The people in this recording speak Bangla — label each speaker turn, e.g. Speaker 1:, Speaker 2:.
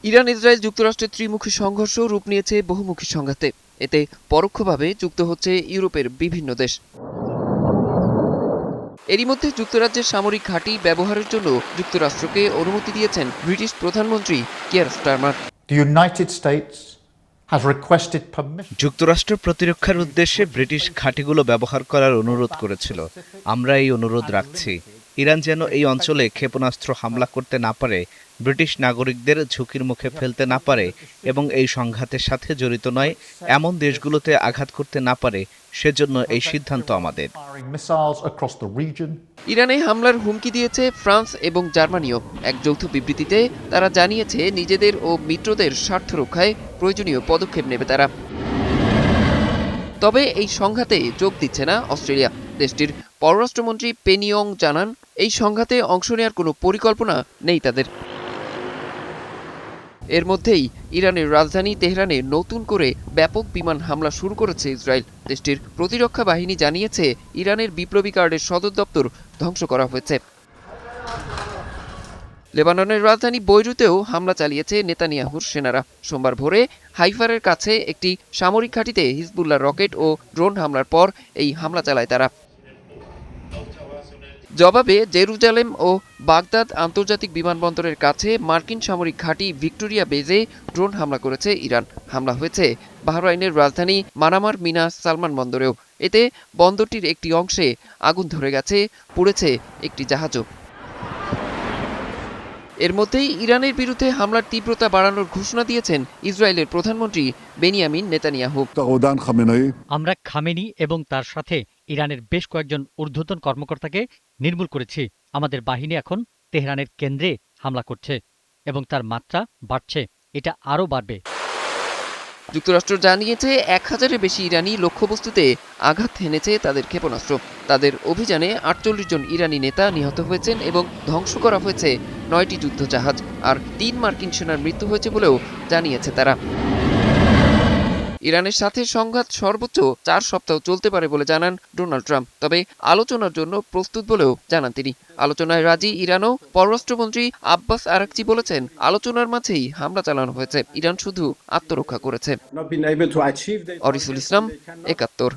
Speaker 1: ইরান ইসরায়েল যুক্তরাষ্ট্রের ত্রিমুখী সংঘর্ষ রূপ নিয়েছে বহুমুখী সংঘাতে। এতে পরোক্ষভাবে যুক্ত হচ্ছে ইউরোপের বিভিন্ন দেশ। এরই মধ্যে যুক্তরাজ্যের সামরিক ঘাঁটি ব্যবহারের জন্য যুক্তরাষ্ট্রকে অনুমতি দিয়েছেন ব্রিটিশ প্রধানমন্ত্রী কিয়ার স্টারমার।
Speaker 2: যুক্তরাষ্ট্র প্রতিরক্ষার উদ্দেশ্যে ব্রিটিশ ঘাঁটিগুলো ব্যবহার করার অনুরোধ করেছিল। আমরা এই অনুরোধ রাখছি। ইরান যেন এই অঞ্চলে ক্ষেপণাস্ত্র হামলা করতে না পারে, ব্রিটিশ নাগরিকদের ঝুঁকির মুখে ফেলতে না পারে এবং এই সংঘাতের সাথে জড়িত নয় এমন দেশগুলোতে আঘাত করতে না পারে, সেজন্য এই সিদ্ধান্ত আমাদের।
Speaker 1: ইরানে হামলার হুমকি দিয়েছে ফ্রান্স এবং জার্মানিও। এক যৌথ বিবৃতিতে তারা জানিয়েছে নিজেদের ও মিত্রদের স্বার্থ রক্ষায় প্রয়োজনীয় পদক্ষেপ নেবে তারা। তবে এই সংঘাতে যোগ দিচ্ছে না অস্ট্রেলিয়া। দেশটির পররাষ্ট্রমন্ত্রী পেনি ইয়ং জানান, এই সংঘাতে অংশ নেওয়ার কোনো পরিকল্পনা নেই তাদের। এর মধ্যেই ইরানের রাজধানী তেহরানে নতুন করে ব্যাপক বিমান হামলা শুরু করেছে ইসরায়েল। দেশটির প্রতিরক্ষা বাহিনী জানিয়েছে ইরানের বিপ্লবী গার্ডের সদর দপ্তর ধ্বংস করা হয়েছে। লেবাননের রাজধানী বৈরুতেও হামলা চালিয়েছে নেতানিয়াহুর সেনারা। সোমবার ভোরে হাইফারের কাছে একটি সামরিক ঘাঁটিতে হিজবুল্লাহ রকেট ও ড্রোন হামলার পর এই হামলা চালায় তারা। জবাবে জেরুজালেম ও বাগদাদ আন্তর্জাতিক বিমানবন্দরের কাছে মার্কিন সামরিক ঘাঁটি ভিক্টোরিয়া বেজে ড্রোন হামলা করেছে ইরান। হামলা হয়েছে বাহরাইনের রাজধানী মানামার মিনা সালমান বন্দরেও। এতে বন্দরটির একটি অংশে আগুন ধরে গেছে, পুড়েছে একটি জাহাজও। এর মধ্যেই ইরানের বিরুদ্ধে হামলার তীব্রতা বাড়ানোর ঘোষণা দিয়েছেন ইসরায়েলের প্রধানমন্ত্রী বেনিয়ামিন নেতানিয়াহু।
Speaker 3: আমরা খামেনি এবং তার সাথে ইরানের বেশ কয়েকজন ঊর্ধ্বতন কর্মকর্তাকে নির্মূল করেছি। আমাদের বাহিনী এখন তেহরানের কেন্দ্রে হামলা করছে এবং তার মাত্রা বাড়ছে, এটা আরও বাড়বে।
Speaker 1: যুক্তরাষ্ট্র জানিয়েছে 1000-এর বেশি ইরানি লক্ষ্যবস্তুতে আঘাত হেনেছে তাদের ক্ষেপণাস্ত্র। তাদের অভিযানে 48 জন ইরানি নেতা নিহত হয়েছেন এবং ধ্বংস করা হয়েছে 9টি যুদ্ধজাহাজ, আর 3 মার্কিন সেনার মৃত্যু হয়েছে বলেও জানিয়েছে তারা। ইরানের সাথে সংঘাত সর্বোচ্চ 4 সপ্তাহ চলতে পারে বলে জানান ডোনাল্ড ট্রাম্প। তবে আলোচনার জন্য প্রস্তুত বলেও জানান তিনি। আলোচনায় রাজি ইরানও। পররাষ্ট্রমন্ত্রী আব্বাস আরাকচি বলেছেন, আলোচনার মাঝেই হামলা চালানো হয়েছে, ইরান শুধু আত্মরক্ষা করেছে। অরিসুল ইসলাম, 71।